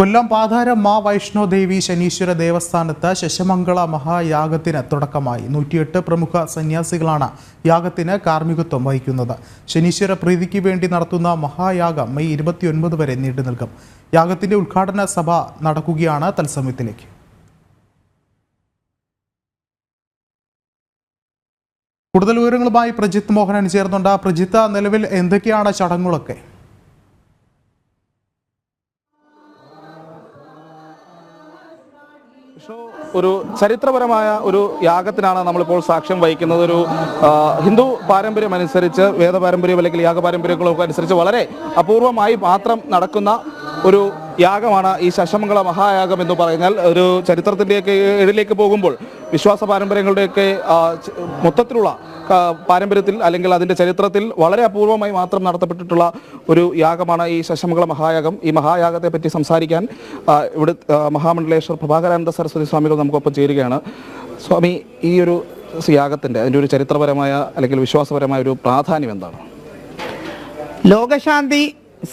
കൊല്ലം പാതാരം മാ വൈഷ്ണോദേവി ശനീശ്വര ദേവസ്ഥാനത്ത് ശശമംഗള മഹായാഗത്തിന് തുടക്കമായി. 108 പ്രമുഖ സന്യാസികളാണ് യാഗത്തിന് കാർമ്മികത്വം വഹിക്കുന്നത്. ശനീശ്വര പ്രീതിക്ക് വേണ്ടി നടത്തുന്ന മഹായാഗം മെയ് 29 വരെ നീണ്ടു നിൽക്കും. യാഗത്തിന്റെ ഉദ്ഘാടന സഭ നടക്കുകയാണ്. തത്സമയത്തിലേക്ക് കൂടുതൽ വിവരങ്ങളുമായി പ്രജിത്ത് മോഹനൻ ചേർന്നുണ്ട്. പ്രജിത്ത്, നിലവിൽ എന്തൊക്കെയാണ് ചടങ്ങുകളൊക്കെ? ഒരു ചരിത്രപരമായ ഒരു യാഗത്തിനാണ് നമ്മളിപ്പോൾ സാക്ഷ്യം വഹിക്കുന്നത്. ഒരു ഹിന്ദു പാരമ്പര്യം അനുസരിച്ച്, വേദപാരമ്പര്യം അല്ലെങ്കിൽ യാഗപാരമ്പര്യങ്ങളൊക്കെ അനുസരിച്ച് വളരെ അപൂർവമായി മാത്രം നടക്കുന്ന ഒരു യാഗമാണ് ഈ ശശമംഗള മഹായാഗം എന്ന് പറഞ്ഞാൽ. ഒരു ചരിത്രത്തിൻ്റെയൊക്കെ ഏഴിലേക്ക് പോകുമ്പോൾ വിശ്വാസ പാരമ്പര്യങ്ങളുടെയൊക്കെ മൊത്തത്തിലുള്ള പാരമ്പര്യത്തിൽ അല്ലെങ്കിൽ അതിൻ്റെ ചരിത്രത്തിൽ വളരെ അപൂർവമായി മാത്രം നടത്തപ്പെട്ടിട്ടുള്ള ഒരു യാഗമാണ് ഈ ശശമംഗള മഹായാഗം. ഈ മഹായാഗത്തെ പറ്റി സംസാരിക്കാൻ ഇവിടെ മഹാമണ്ഡലേശ്വർ പ്രഭാകരാനന്ദ സരസ്വതി സ്വാമികൾ നമുക്കൊപ്പം ചേരുകയാണ്. സ്വാമി, ഈ ഒരു യാഗത്തിൻ്റെ അതിൻ്റെ ഒരു ചരിത്രപരമായ അല്ലെങ്കിൽ വിശ്വാസപരമായ ഒരു പ്രാധാന്യം എന്താണ്? ലോകശാന്തി,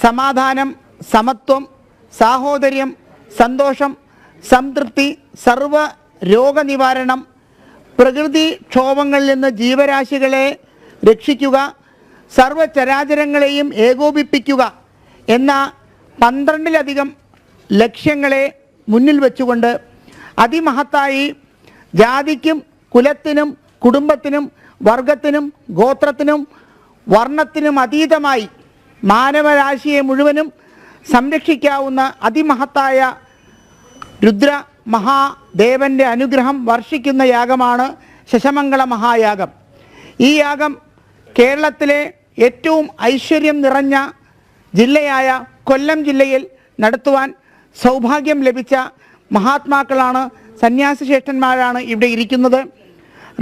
സമാധാനം, സമത്വം, സാഹോദര്യം, സന്തോഷം, സംതൃപ്തി, സർവ രോഗനിവാരണം, പ്രകൃതി ക്ഷോഭങ്ങളിൽ നിന്ന് ജീവരാശികളെ രക്ഷിക്കുക, സർവചരാചരങ്ങളെയും ഏകോപിപ്പിക്കുക എന്ന 12ലധികം ലക്ഷ്യങ്ങളെ മുന്നിൽ വെച്ചുകൊണ്ട് അതിമഹത്തായി ജാതിക്കും കുലത്തിനും കുടുംബത്തിനും വർഗത്തിനും ഗോത്രത്തിനും വർണ്ണത്തിനും അതീതമായി മാനവരാശിയെ മുഴുവനും സംരക്ഷിക്കാവുന്ന അതിമഹത്തായ രുദ്ര മഹാദേവന്റെ അനുഗ്രഹം വർഷിക്കുന്ന യാഗമാണ് ശശമംഗള മഹായാഗം. ഈ യാഗം കേരളത്തിലെ ഏറ്റവും ഐശ്വര്യം നിറഞ്ഞ ജില്ലയായ കൊല്ലം ജില്ലയിൽ നടത്തുവാൻ സൗഭാഗ്യം ലഭിച്ച മഹാത്മാക്കളാണ്, സന്യാസിശ്രേഷ്ഠന്മാരാണ് ഇവിടെ ഇരിക്കുന്നത്.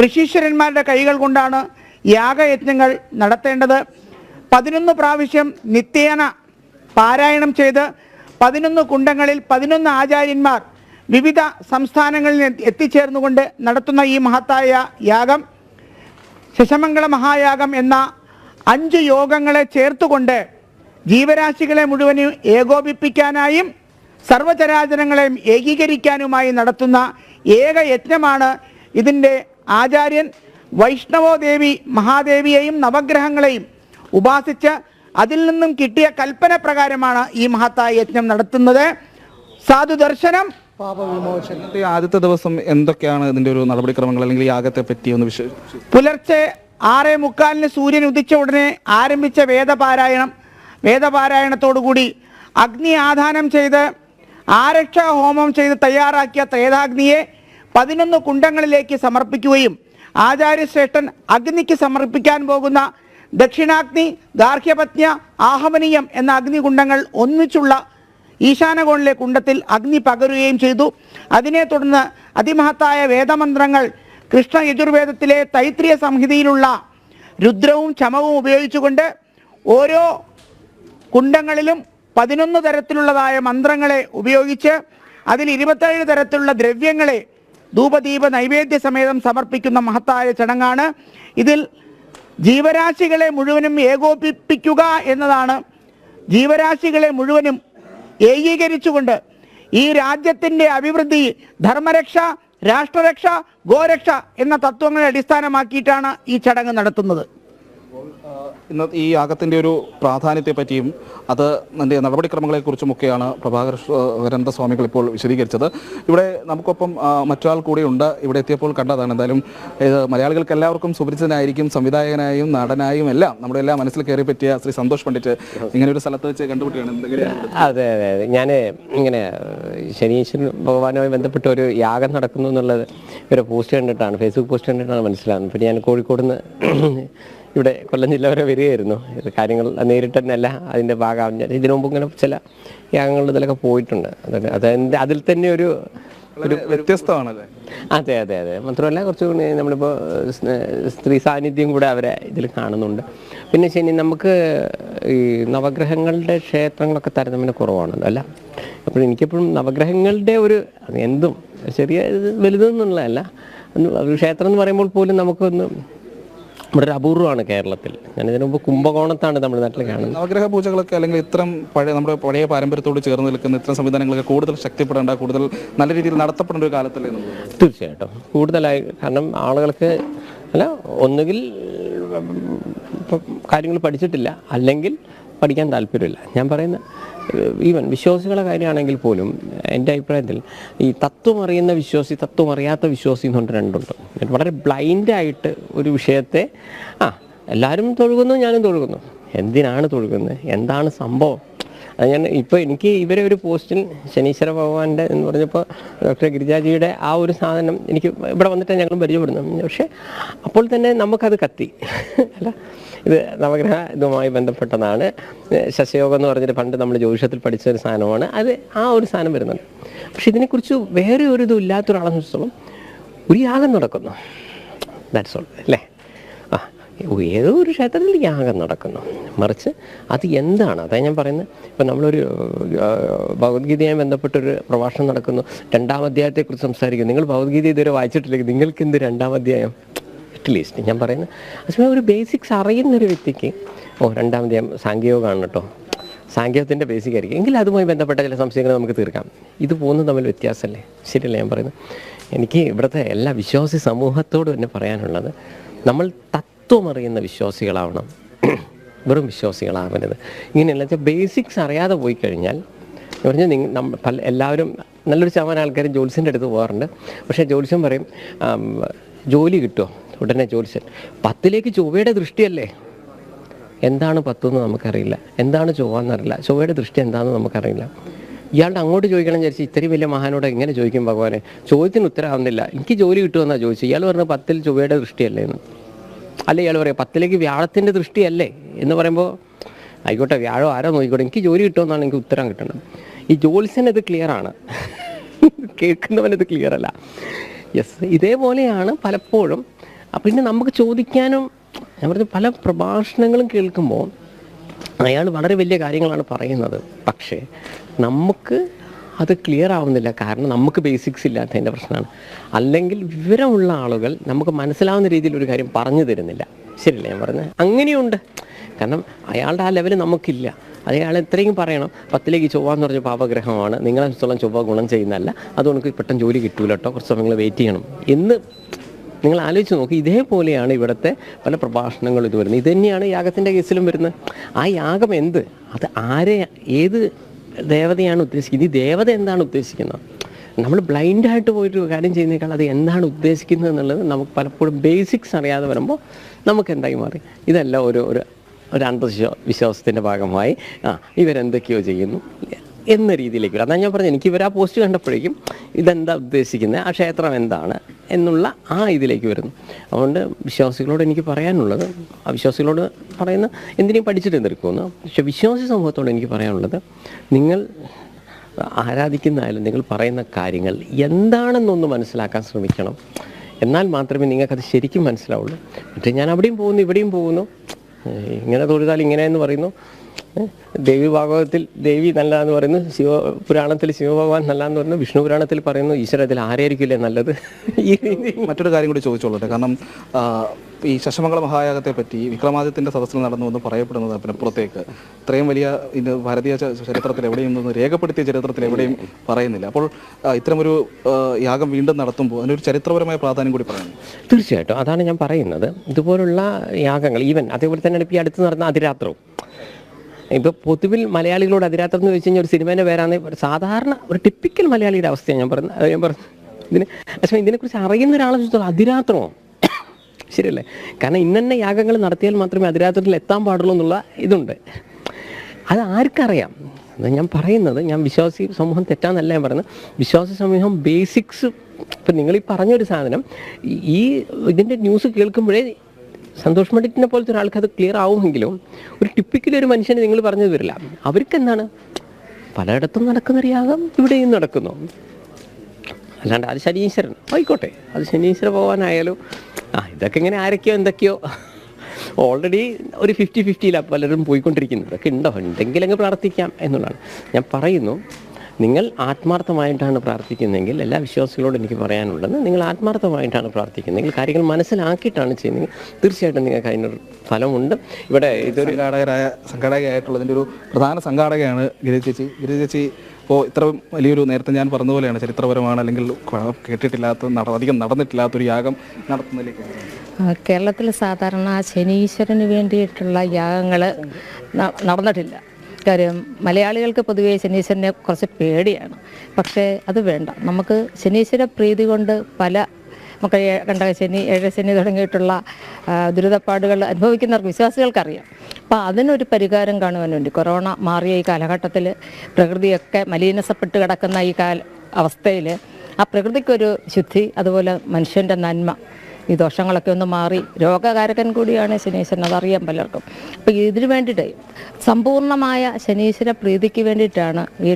ഋഷീശ്വരന്മാരുടെ കൈകൾ കൊണ്ടാണ് യാഗയജ്ഞങ്ങൾ നടത്തേണ്ടത്. 11 പ്രാവശ്യം നിത്യേന പാരായണം ചെയ്ത് 11 കുണ്ടങ്ങളിൽ 11 ആചാര്യന്മാർ വിവിധ സംസ്ഥാനങ്ങളിൽ എത്തിച്ചേർന്നുകൊണ്ട് നടത്തുന്ന ഈ മഹത്തായ യാഗം ശശമംഗള മഹായാഗം എന്ന 5 യോഗങ്ങളെ ചേർത്തുകൊണ്ട് ജീവരാശികളെ മുഴുവനും ഏകോപിപ്പിക്കാനായും സർവചരാചരങ്ങളെയും ഏകീകരിക്കാനുമായി നടത്തുന്ന ഏക യജ്ഞമാണ്. ഇതിൻ്റെ ആചാര്യൻ വൈഷ്ണവോദേവി മഹാദേവിയെയും നവഗ്രഹങ്ങളെയും ഉപാസിച്ച് അതിൽ നിന്നും കിട്ടിയ കൽപ്പന പ്രകാരമാണ് ഈ മഹത്തായ യജ്ഞം നടത്തുന്നത്. സാധു ദർശനം, പാപവിമോചനം. ആദ്യത്തെ ദിവസം എന്തൊക്കെയാണ് ഇതിന്റെ ഒരു നടപടിക്രമങ്ങൾ അല്ലെങ്കിൽ യാഗത്തെ പറ്റി ഒന്ന് വിശേഷിച്ചു? പുലർച്ചെ 6:45 സൂര്യൻ ഉദിച്ച ഉടനെ ആരംഭിച്ച വേദപാരായണത്തോടുകൂടി അഗ്നി ആധാനം ചെയ്ത് ആരക്ഷാ ഹോമം ചെയ്ത് തയ്യാറാക്കിയ ത്രേതാഗ്നിയെ 11 കുണ്ടങ്ങളിലേക്ക് സമർപ്പിക്കുകയും ആചാര്യശ്രേഷ്ഠൻ അഗ്നിക്ക് സമർപ്പിക്കാൻ പോകുന്ന ദക്ഷിണാഗ്നി, ഗാർഹ്യപത്ന, ആഹവനീയം എന്ന അഗ്നികുണ്ടങ്ങൾ ഒന്നിച്ചുള്ള ഈശാനകോണിലെ കുണ്ടത്തിൽ അഗ്നി പകരുകയും ചെയ്തു. അതിനെ തുടർന്ന് അതിമഹത്തായ വേദമന്ത്രങ്ങൾ കൃഷ്ണ യജുർവേദത്തിലെ തൈത്രിയ സംഹിതയിലുള്ള രുദ്രവും ചമവും ഉപയോഗിച്ചുകൊണ്ട് ഓരോ കുണ്ടങ്ങളിലും 11 തരത്തിലുള്ളതായ മന്ത്രങ്ങളെ ഉപയോഗിച്ച് അതിൽ 27 തരത്തിലുള്ള ദ്രവ്യങ്ങളെ ധൂപദീപ നൈവേദ്യ സമേതം സമർപ്പിക്കുന്ന മഹത്തായ ചടങ്ങാണ്. ഇതിൽ ജീവരാശികളെ മുഴുവനും ഏകോപിപ്പിക്കുക എന്നതാണ്. ജീവരാശികളെ മുഴുവനും ഏകീകരിച്ചുകൊണ്ട് ഈ രാജ്യത്തിൻ്റെ അഭിവൃദ്ധി, ധർമ്മരക്ഷ, രാഷ്ട്രരക്ഷ, ഗോരക്ഷ എന്ന തത്വങ്ങളെ അടിസ്ഥാനമാക്കിയിട്ടാണ് ഈ ചടങ്ങ് നടത്തുന്നത്. ഇന്ന് ഈ യാഗത്തിൻ്റെ ഒരു പ്രാധാന്യത്തെ പറ്റിയും അതിൻ്റെ നടപടിക്രമങ്ങളെക്കുറിച്ചുമൊക്കെയാണ് പ്രഭാകരാനന്ദ സ്വാമികൾ ഇപ്പോൾ വിശദീകരിച്ചത്. ഇവിടെ നമുക്കൊപ്പം മറ്റൊരാൾ കൂടിയുണ്ട്. ഇവിടെ എത്തിയപ്പോൾ കണ്ടതാണ്. എന്തായാലും മലയാളികൾക്ക് എല്ലാവർക്കും സുപരിചിതനായിരിക്കും, സംവിധായകനായും നടനായും എല്ലാം നമ്മുടെ എല്ലാം മനസ്സിൽ കയറി പറ്റിയ ശ്രീ സന്തോഷ് പണ്ഡിറ്റ് ഇങ്ങനെ ഒരു സ്ഥലത്ത് വെച്ച് കണ്ടുപിടിക്കുകയാണ്. അതെ അതെ അതെ ഞാൻ ഇങ്ങനെ ശനീശ്വരൻ ഭഗവാനുമായി ബന്ധപ്പെട്ട ഒരു യാഗം നടക്കുന്നു എന്നുള്ളത് ഒരു പോസ്റ്റ് കണ്ടിട്ടാണ്, ഫേസ്ബുക്ക് പോസ്റ്റ് കണ്ടിട്ടാണ് മനസ്സിലാകുന്നത്. പിന്നെ ഞാൻ കോഴിക്കോട് നിന്ന് ഇവിടെ കൊല്ലം ജില്ല വരെ വരികയായിരുന്നു. കാര്യങ്ങൾ നേരിട്ട് തന്നെ അല്ല, അതിൻ്റെ ഭാഗം ഇതിനു മുമ്പ് ഇങ്ങനെ ചില യാഗങ്ങളുടെ ഇതിലൊക്കെ പോയിട്ടുണ്ട്. അതിൽ തന്നെ ഒരു വ്യത്യസ്തമാണല്ലേ? അതെ അതെ അതെ മാത്രമല്ല കുറച്ചുകൂടി നമ്മളിപ്പോൾ സ്ത്രീ സാന്നിധ്യം കൂടെ അവരെ ഇതിൽ കാണുന്നുണ്ട്. പിന്നെ ശനി നമുക്ക് ഈ നവഗ്രഹങ്ങളുടെ ക്ഷേത്രങ്ങളൊക്കെ താരതമ്യേന കുറവാണല്ലോ അല്ല. അപ്പോൾ എനിക്കെപ്പോഴും നവഗ്രഹങ്ങളുടെ ഒരു എന്തും ചെറിയ വലുതെന്നുള്ളതല്ല, ഒരു ക്ഷേത്രം എന്ന് പറയുമ്പോൾ പോലും നമുക്കൊന്ന് ഇവിടെ ഒരു അപൂർവമാണ് കേരളത്തിൽ. ഞാൻ ഇതിനു മുമ്പ് കുംഭകോണത്താണ് തമിഴ്നാട്ടിൽ കാണുന്നത്. നവഗ്രഹ പൂജകളൊക്കെ അല്ലെങ്കിൽ ഇത്തരം നമ്മുടെ പഴയ പാരമ്പര്യത്തോട് ചേർന്ന് നിൽക്കുന്ന ഇത്തരം സംവിധാനങ്ങളൊക്കെ കൂടുതൽ ശക്തിപ്പെടേണ്ട, കൂടുതൽ നല്ല രീതിയിൽ നടത്തപ്പെടേണ്ട ഒരു കാലത്തല്ലേ? തീർച്ചയായിട്ടും കൂടുതലായി. കാരണം ആളുകൾക്ക് ഒന്നുകിൽ കാര്യങ്ങൾ പഠിച്ചിട്ടില്ല, അല്ലെങ്കിൽ പഠിക്കാൻ താല്പര്യമില്ല. ഞാൻ പറയുന്ന ഈവൻ വിശ്വാസികളുടെ കാര്യമാണെങ്കിൽ പോലും എൻ്റെ അഭിപ്രായത്തിൽ ഈ തത്വം അറിയുന്ന വിശ്വാസി, തത്വം അറിയാത്ത വിശ്വാസി എന്ന് പറഞ്ഞിട്ട് രണ്ടുണ്ട്. വളരെ ബ്ലൈൻഡായിട്ട് ഒരു വിഷയത്തെ എല്ലാവരും തൊഴുകുന്നു, ഞാനും തൊഴുകുന്നു. എന്തിനാണ് തൊഴുകുന്നത്, എന്താണ് സംഭവം? അത് ഞാൻ ഇപ്പോൾ എനിക്ക് ഇവരെ ഒരു പോസ്റ്റിൽ ശനീശ്വര ഭഗവാന്റെ എന്ന് പറഞ്ഞപ്പോൾ ഡോക്ടർ ഗിരിജാജിയുടെ ആ ഒരു സാധനം എനിക്ക് ഇവിടെ വന്നിട്ടാണ് ഞങ്ങളും പരിചയപ്പെടുന്നത്. പക്ഷേ അപ്പോൾ തന്നെ നമുക്കത് കത്തി അല്ല, ഇത് നവഗ്രഹ ഇതുമായി ബന്ധപ്പെട്ടതാണ്. ശശയോഗം എന്ന് പറഞ്ഞിട്ട് പണ്ട് നമ്മൾ ജ്യോതിഷത്തിൽ പഠിച്ച ഒരു സാധനമാണ് അത്. ആ ഒരു സാധനം വരുന്നുണ്ട്. പക്ഷെ ഇതിനെക്കുറിച്ച് വേറെ ഒരു ഇതും ഇല്ലാത്തൊരാളെ സംബന്ധിച്ചിടത്തോളം ഒരു യാഗം നടക്കുന്നു, ദാറ്റ്സ് ഓൾ അല്ലേ. ഏതോ ഒരു ക്ഷേത്രത്തിൽ യാഗം നടക്കുന്നു, മറിച്ച് അത് എന്താണ്, അതായത് ഞാൻ പറയുന്നത്. ഇപ്പം നമ്മളൊരു ഭഗവത്ഗീതയുമായി ബന്ധപ്പെട്ടൊരു പ്രഭാഷണം നടക്കുന്നു, 2-ാം അധ്യായത്തെക്കുറിച്ച് സംസാരിക്കുന്നു. നിങ്ങൾ ഭഗവത്ഗീത ഇതുവരെ വായിച്ചിട്ടില്ലെങ്കിൽ നിങ്ങൾക്ക് എന്ത് 2-ാം അധ്യായം? അറ്റ്ലീസ്റ്റ് ഞാൻ പറയുന്നത് അതേസമയം ഒരു ബേസിക്സ് അറിയുന്നൊരു വ്യക്തിക്ക് 2-ാം അധ്യായം സാങ്കേയോഗമാണ് കേട്ടോ, സാങ്കേയത്തിൻ്റെ ബേസിക് ആയിരിക്കും എങ്കിൽ അതുമായി ബന്ധപ്പെട്ട ചില സംശയങ്ങൾ നമുക്ക് തീർക്കാം. ഇത് പോകുന്നത് തമ്മിൽ വ്യത്യാസമല്ലേ? ശരിയല്ലേ ഞാൻ പറയുന്നത്? എനിക്ക് ഇവിടുത്തെ എല്ലാ വിശ്വാസി സമൂഹത്തോടും തന്നെ പറയാനുള്ളത്, നമ്മൾ തത്വമറിയുന്ന വിശ്വാസികളാവണം, വെറും വിശ്വാസികളാവരുത്. ഇങ്ങനെയല്ല വെച്ചാൽ ബേസിക്സ് അറിയാതെ പോയി കഴിഞ്ഞാൽ പറഞ്ഞാൽ എല്ലാവരും നല്ലൊരു ശതമാനം ആൾക്കാരും ജ്യോത്സ്യൻ്റെ അടുത്ത് പോകാറുണ്ട്. പക്ഷേ ജ്യോത്സ്യം പറയും ജോലി കിട്ടുമോ, ഉടനെ ജ്യോത്സ്യൻ 10ലേക്ക് ചൊവ്വയുടെ ദൃഷ്ടിയല്ലേ. എന്താണ് 10 എന്ന് നമുക്കറിയില്ല, എന്താണ് ചൊവ്വ എന്നറിയില്ല, ചൊവ്വയുടെ ദൃഷ്ടി എന്താണെന്ന് നമുക്കറിയില്ല. ഇയാളുടെ അങ്ങോട്ട് ചോദിക്കണം വിചാരിച്ച് ഇത്രയും വലിയ മഹാനോട് എങ്ങനെ ചോദിക്കും ഭഗവാനെ? ചോദ്യത്തിന് ഉത്തരവാകുന്നില്ല. എനിക്ക് ജോലി കിട്ടുമെന്നാണ് ചോദിച്ചു. ഇയാൾ പറഞ്ഞു 10ൽ ചൊവ്വയുടെ ദൃഷ്ടിയല്ലേ എന്ന്. അല്ല, ഇയാൾ പറയാം 10ലേക്ക് വ്യാഴത്തിൻ്റെ ദൃഷ്ടിയല്ലേ എന്ന് പറയുമ്പോൾ ആയിക്കോട്ടെ, വ്യാഴം ആരോ നോക്കിക്കോട്ടെ, എനിക്ക് ജോലി കിട്ടുമെന്നാണ് എനിക്ക് ഉത്തരം കിട്ടുന്നത്. ഈ ജ്യോത്സ്യനത് ക്ലിയറാണ്, കേൾക്കുന്നവനത് ക്ലിയർ അല്ല. യെസ്, ഇതേപോലെയാണ് പലപ്പോഴും. പിന്നെ നമുക്ക് ചോദിക്കാനും, ഞാൻ പറഞ്ഞ പല പ്രഭാഷണങ്ങളും കേൾക്കുമ്പോൾ അയാൾ വളരെ വലിയ കാര്യങ്ങളാണ് പറയുന്നത്, പക്ഷേ നമുക്ക് അത് ക്ലിയർ ആവുന്നില്ല. കാരണം നമുക്ക് ബേസിക്സ് ഇല്ലാത്തതിൻ്റെ പ്രശ്നമാണ്. അല്ലെങ്കിൽ വിവരമുള്ള ആളുകൾ നമുക്ക് മനസ്സിലാവുന്ന രീതിയിൽ ഒരു കാര്യം പറഞ്ഞു തരുന്നില്ല. ശരിയല്ലേ ഞാൻ പറഞ്ഞത്? അങ്ങനെയുണ്ട്. കാരണം അയാളുടെ ആ ലെവൽ നമുക്കില്ല. അയാൾ എത്രയും പറയണം 10ലേക്ക് ചൊവ്വ എന്ന് പറഞ്ഞ പാപഗ്രഹമാണ്, നിങ്ങളെ സംബന്ധിച്ചോളം ചൊവ്വ ഗുണം ചെയ്യുന്നതല്ല, അതുകൊണ്ട് പെട്ടെന്ന് ജോലി കിട്ടൂല കേട്ടോ, കുറച്ച് സമയങ്ങൾ വെയിറ്റ് ചെയ്യണം എന്ന് നിങ്ങൾ ആലോചിച്ച് നോക്കി. ഇതേപോലെയാണ് ഇവിടുത്തെ പല പ്രഭാഷണങ്ങളും ഇത് വരുന്നത്. ഇത് തന്നെയാണ് യാഗത്തിൻ്റെ കേസിലും വരുന്നത്. ആ യാഗം എന്ത്, അത് ആരെ, ഏത് ദേവതയാണ് ഉദ്ദേശിക്കുന്നത്, ഈ ദേവത എന്താണ് ഉദ്ദേശിക്കുന്നത്? നമ്മൾ ബ്ലൈൻഡായിട്ട് പോയിട്ട് കാര്യം ചെയ്യുന്നേക്കാൾ അത് എന്താണ് ഉദ്ദേശിക്കുന്നത് എന്നുള്ളത് നമുക്ക് പലപ്പോഴും ബേസിക്സ് അറിയാതെ വരുമ്പോൾ നമുക്ക് എന്തായി മാറി. ഇതെല്ലാം ഒരു അന്ധവിശ്വാസത്തിൻ്റെ ഭാഗമായി ഇവരെന്തൊക്കെയോ ചെയ്യുന്നു എന്ന രീതിയിലേക്ക് വരും. അതാണ് ഞാൻ പറഞ്ഞത്, എനിക്ക് ഇവർ ആ പോസ്റ്റ് കണ്ടപ്പോഴേക്കും ഇതെന്താ ഉദ്ദേശിക്കുന്നത്, ആ ക്ഷേത്രം എന്താണ് എന്നുള്ള ആ ഇതിലേക്ക് വരുന്നു. അതുകൊണ്ട് വിശ്വാസികളോട് എനിക്ക് പറയാനുള്ളത്, വിശ്വാസികളോട് പറയുന്ന എന്തിനേയും പഠിച്ചിട്ട് എന്തെടുക്കുമെന്ന്, പക്ഷെ വിശ്വാസി സമൂഹത്തോട് എനിക്ക് പറയാനുള്ളത്, നിങ്ങൾ ആരാധിക്കുന്നതായാലും നിങ്ങൾ പറയുന്ന കാര്യങ്ങൾ എന്താണെന്നൊന്ന് മനസ്സിലാക്കാൻ ശ്രമിക്കണം. എന്നാൽ മാത്രമേ നിങ്ങൾക്കത് ശരിക്കും മനസ്സിലാവുള്ളൂ. മറ്റേ ഞാൻ അവിടെയും പോകുന്നു ഇവിടെയും പോകുന്നു, ഇങ്ങനെ തൊഴുതാൽ ഇങ്ങനെയെന്ന് പറയുന്നു, ദേവി ഭാഗവതത്തിൽ ദേവി നല്ലതെന്ന് പറയുന്നു, ശിവപുരാണത്തിൽ ശിവഭഗവാൻ നല്ലതെന്ന് പറയുന്നു, വിഷ്ണു പുരാണത്തിൽ പറയുന്നു ഈശ്വരത്തിൽ ആരായിരിക്കില്ലേ നല്ലത്. ഈ മറ്റൊരു കാര്യം കൂടി ചോദിച്ചോളട്ടെ. കാരണം ഈ ശശമംഗള മഹായാഗത്തെ പറ്റി വിക്രമാദിത്യൻ്റെ സദസ്സിൽ നടന്നു എന്ന് പറയപ്പെടുന്നത് അതിനപ്പുറത്തേക്ക് ഇത്രയും വലിയ ഇത് ഭാരതീയ ചരിത്രത്തിൽ എവിടെയും രേഖപ്പെടുത്തിയ ചരിത്രത്തിൽ എവിടെയും പറയുന്നില്ല. അപ്പോൾ ഇത്തരമൊരു യാഗം വീണ്ടും നടത്തുമ്പോൾ അതിനൊരു ചരിത്രപരമായ പ്രാധാന്യം കൂടി പറയുന്നു. തീർച്ചയായിട്ടും അതാണ് ഞാൻ പറയുന്നത്. ഇതുപോലുള്ള യാഗങ്ങൾ ഈവൻ അതേപോലെ തന്നെ ഇപ്പോൾ ഈ അടുത്ത് നടന്ന അതിരാത്രവും, ഇപ്പോൾ പൊതുവിൽ മലയാളികളോട് അതിരാത്രം എന്ന് വെച്ച് കഴിഞ്ഞാൽ ഒരു സിനിമേൻ്റെ പേരാണ് സാധാരണ ഒരു ടിപ്പിക്കൽ മലയാളിയുടെ അവസ്ഥയാണ് ഞാൻ പറഞ്ഞു പക്ഷേ ഇതിനെക്കുറിച്ച് അറിയുന്ന ഒരാളെ ചോദിച്ചാൽ അതിരാത്രമോ ശരിയല്ലേ? കാരണം ഇന്നെ യാഗങ്ങൾ നടത്തിയാൽ മാത്രമേ അതിരാത്രത്തിൽ എത്താൻ പാടുള്ളൂ എന്നുള്ള ഇതുണ്ട്. അത് ആർക്കറിയാം? അത് ഞാൻ പറയുന്നത്, ഞാൻ വിശ്വാസി സമൂഹം തെറ്റാന്നല്ല ഞാൻ പറയുന്നത്. വിശ്വാസി സമൂഹം ബേസിക്സ്, ഇപ്പം നിങ്ങളീ പറഞ്ഞൊരു സാധനം ഈ ഇതിൻ്റെ ന്യൂസ് കേൾക്കുമ്പോഴേ സന്തോഷ് പണ്ഡിറ്റിനെ പോലത്തെ ഒരാൾക്ക് അത് ക്ലിയർ ആവുമെങ്കിലും ഒരു ടിപ്പിക്കലി ഒരു മനുഷ്യനെ നിങ്ങൾ പറഞ്ഞത് വരില്ല. അവർക്ക് എന്താണ്, പലയിടത്തും നടക്കുന്നൊരു യാഗം ഇവിടെയും നടക്കുന്നു. അല്ലാണ്ട് അത് ശനീശ്വരൻ ആയിക്കോട്ടെ, അത് ശനീശ്വര ഭഗവാനായാലും ഇതൊക്കെ ഇങ്ങനെ ആരൊക്കെയോ എന്തൊക്കെയോ ഓൾറെഡി ഒരു 50-50 പലരും പോയിക്കൊണ്ടിരിക്കുന്നത്. ഇതൊക്കെ ഉണ്ടെങ്കിൽ അങ്ങ് പ്രാർത്ഥിക്കാം എന്നുള്ളതാണ് ഞാൻ പറയുന്നു. നിങ്ങൾ ആത്മാർത്ഥമായിട്ടാണ് പ്രാർത്ഥിക്കുന്നതെങ്കിൽ എല്ലാ വിശ്വാസികളോടും എനിക്ക് പറയാനുള്ളത്, നിങ്ങൾ ആത്മാർത്ഥമായിട്ടാണ് പ്രാർത്ഥിക്കുന്നതെങ്കിൽ കാര്യങ്ങൾ മനസ്സിലാക്കിയിട്ടാണ് ചെയ്യുന്നത്, തീർച്ചയായിട്ടും നിങ്ങൾക്ക് അതിനൊരു ഫലമുണ്ട്. ഇവിടെ ഇതൊരു സംഘാടകയായിട്ടുള്ളതിൻ്റെ ഒരു പ്രധാന സംഘാടകയാണ് ഗിരി ചേച്ചി. ഇപ്പോൾ ഇത്ര വലിയൊരു, നേരത്തെ ഞാൻ പറഞ്ഞതുപോലെയാണ്, ചരിത്രപരമാണ് അല്ലെങ്കിൽ കേട്ടിട്ടില്ലാത്ത അധികം നടന്നിട്ടില്ലാത്തൊരു യാഗം നടത്തുന്നതിലേക്ക് കേരളത്തിൽ സാധാരണ ശനീശ്വരന് വേണ്ടിയിട്ടുള്ള യാഗങ്ങൾ നടന്നിട്ടില്ല. കാര്യം മലയാളികൾക്ക് പൊതുവേ ശനീശ്വരനെ കുറച്ച് പേടിയാണ്. പക്ഷേ അത് വേണ്ട, നമുക്ക് ശനീശ്വര പ്രീതി കൊണ്ട് പല നമുക്ക് കണ്ടകശനി, ഏഴശനി തുടങ്ങിയിട്ടുള്ള ദുരിതപ്പാടുകൾ അനുഭവിക്കുന്നവർക്ക്, വിശ്വാസികൾക്കറിയാം. അപ്പോൾ അതിനൊരു പരിഹാരം കാണുവാൻ വേണ്ടി കൊറോണ മാറിയ ഈ കാലഘട്ടത്തിൽ പ്രകൃതിയൊക്കെ മലിനസപ്പെട്ട് കിടക്കുന്ന ഈ അവസ്ഥയിൽ ആ പ്രകൃതിക്കൊരു ശുദ്ധി, അതുപോലെ മനുഷ്യൻ്റെ നന്മ, ഈ ദോഷങ്ങളൊക്കെ ഒന്ന് മാറി, രോഗകാരകൻ കൂടിയാണ് ശനീശ്വരൻ, അതറിയാം പലർക്കും. അപ്പോൾ ഇതിനു വേണ്ടിയിട്ട് സമ്പൂർണ്ണമായ ശനീശ്വര പ്രീതിക്ക് വേണ്ടിയിട്ടാണ് ഈ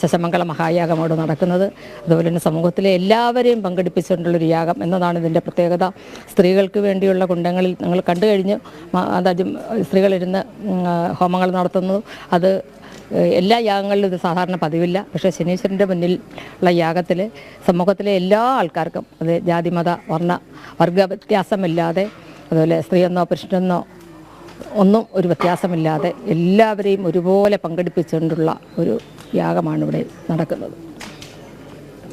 ശശമംഗള മഹായാഗം അവിടെ നടക്കുന്നത്. അതുപോലെ തന്നെ സമൂഹത്തിലെ എല്ലാവരെയും പങ്കെടുപ്പിച്ചുകൊണ്ടുള്ളൊരു യാഗം എന്നതാണ് ഇതിൻ്റെ പ്രത്യേകത. സ്ത്രീകൾക്ക് വേണ്ടിയുള്ള കുണ്ടങ്ങളിൽ നിങ്ങൾ കണ്ടു കഴിഞ്ഞ്, അതായത് സ്ത്രീകളിരുന്ന് ഹോമങ്ങൾ നടത്തുന്നു. അത് എല്ലാ യാഗങ്ങളിലും ഇത് സാധാരണ പതിവില്ല. പക്ഷേ ശനീശ്വരൻ്റെ മുന്നിൽ ഉള്ള യാഗത്തിൽ സമൂഹത്തിലെ എല്ലാ ആൾക്കാർക്കും, അത് ജാതിമത വർഗ വ്യത്യാസമില്ലാതെ, അതുപോലെ സ്ത്രീയെന്നോ പുരുഷനെന്നോ ഒന്നും ഒരു വ്യത്യാസമില്ലാതെ എല്ലാവരെയും ഒരുപോലെ പങ്കെടുപ്പിച്ചുകൊണ്ടുള്ള ഒരു യാഗമാണ് ഇവിടെ നടക്കുന്നത്.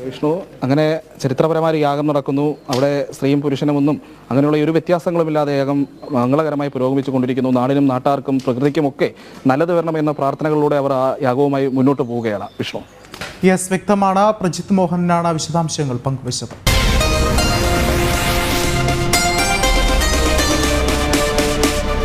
വിഷ്ണു, അങ്ങനെ ചരിത്രപരമായ യാഗം നടക്കുന്നു. അവിടെ സ്ത്രീയും പുരുഷനുമൊന്നും അങ്ങനെയുള്ള ഒരു വ്യത്യാസങ്ങളുമില്ലാതെ യാഗം മംഗളകരമായി പുരോഗമിച്ചു കൊണ്ടിരിക്കുന്നു. നാടിനും നാട്ടാർക്കും പ്രകൃതിക്കുമൊക്കെ നല്ലത് വരണം എന്ന പ്രാർത്ഥനകളിലൂടെ അവർ ആ യാഗവുമായി മുന്നോട്ട് പോവുകയാണ്. വിഷ്ണു, യെസ്, വ്യക്തമാണ്. പ്രജിത് മോഹനാണ് വിശദാംശങ്ങൾ പങ്കുവച്ചത്.